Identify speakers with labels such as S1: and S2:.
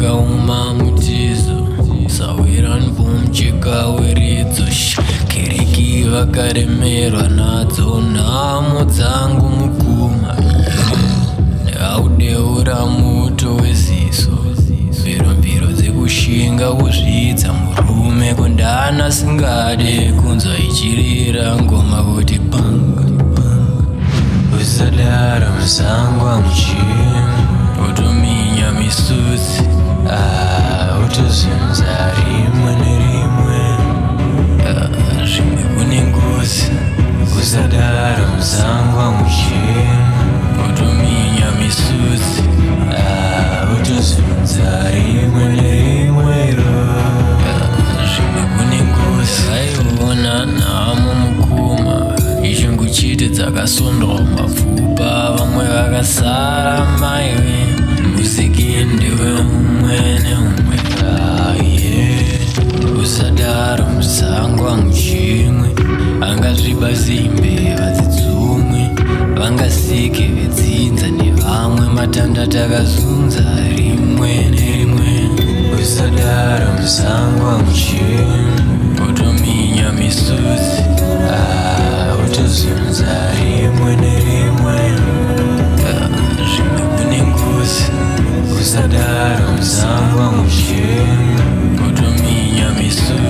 S1: vakauma mutizo sawiran pomcheka weridzo kereki vakaremerwa nadzo nhamo dzangu mukuma audeura muto weziso mbiru dzekushinga kuzvidza murume kundana singade kunzwa ichirira ngoma kuti panga usadara musangwa muchini utominya misutsi utozunza rimwe nerimwe zvimwe kune ngozi usadara musangwa muchini utominya misutsi utozunza rimwe nerimwe zvimwe kune ngozi aiona nhamo mukuma ishungu chete dzakasondwa mapfupa vamwe vakasara maiwe muzikinde weumwe neumwe usadaro musangwa muchimwe angazviba zimbe vadzidzumwe vangasike vedzinza nevamwe matanda takazunza rimwe nerimwe usadaro musangwa muchimwe utominya misutsi utozunza rimwe nerimwe zvimwe kune ngozi usadaro musangwa muchimwe utominya misutsi